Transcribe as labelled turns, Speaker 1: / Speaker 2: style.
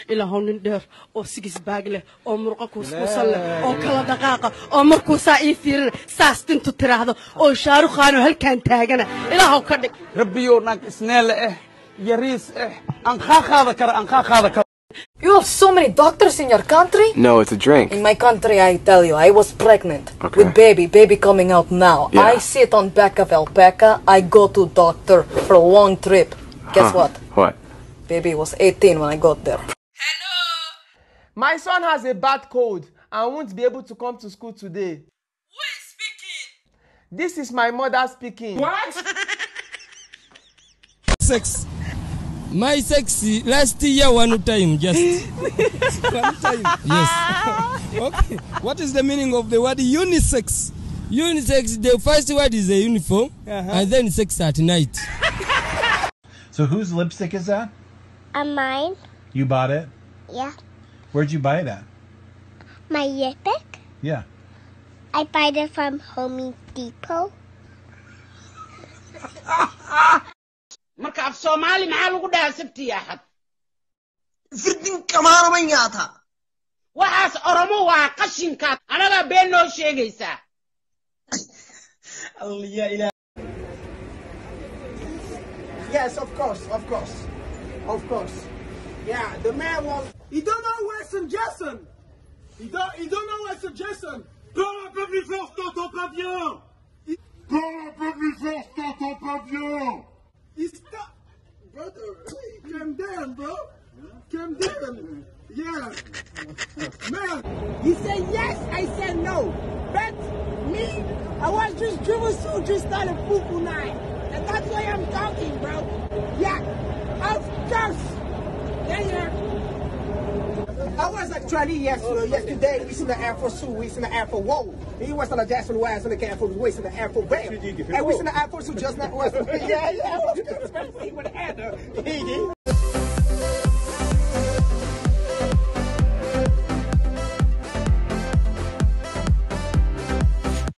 Speaker 1: ilaahow nin dheer oo sigis baag leh oo murqa kuuskuusan leh oo kala dhaqaaqa oo markuu saa ii fiirin saas dintu tiraahdo oo shaarukhaano halkaan taagana ilaahow ka dhig
Speaker 2: rabbiyo naag isneele yariis aan qaaqaada kara
Speaker 3: You have so many doctors in your country?
Speaker 4: No, it's a drink.
Speaker 3: In my country, I tell you, I was pregnant with baby coming out now.
Speaker 4: Yeah.
Speaker 3: I sit on back of alpaca. I go to doctor for a long trip. Guess what?
Speaker 4: What?
Speaker 3: Baby was 18 when I got there.
Speaker 5: Hello? My son has a bad cold and won't be able to come to school today.
Speaker 1: Who is speaking?
Speaker 5: This is my mother speaking.
Speaker 1: What?
Speaker 6: Sex. My sexy last year one time just one time. Yes. Okay. What is the meaning of the word unisex? Unisex, the first word is a uniform, and then sex at night.
Speaker 7: So whose lipstick is that?
Speaker 8: Mine.
Speaker 7: You bought it?
Speaker 8: Yeah.
Speaker 7: Where'd you buy it at?
Speaker 8: My lipstick?
Speaker 7: Yeah.
Speaker 8: I buy it from Home Depot.
Speaker 9: marka af Soomaali maxaa lagu dhahaa sabti axad
Speaker 10: firdin kamaana ma yaata
Speaker 9: waxaas oromo waa qashinka anaga been noo sheegaysa
Speaker 10: Allah ila
Speaker 2: Yes, of course. Yeah, the man was.
Speaker 11: Il don't know Weston Jason. Il don't know Weston Jason. Parle un peu plus fort, je t'entends pas bien. Parle un peu plus fort, je t'entends pas bien. Stop, brother. Calm down, bro. Calm down. Yeah. Man.
Speaker 9: He said yes, I said no. But me, I was just driven so just started poo-poo night. And that's why I'm talking, bro. Yeah, of course. Yeah.
Speaker 2: I was actually yesterday. We seen the Air Force 2, we seen the Air Force 1. He was on the Jackson Wise and the Air Force Way, the Air Force Bam. And we seen the Air Force 2 just not was. Yeah, I was good. Especially with the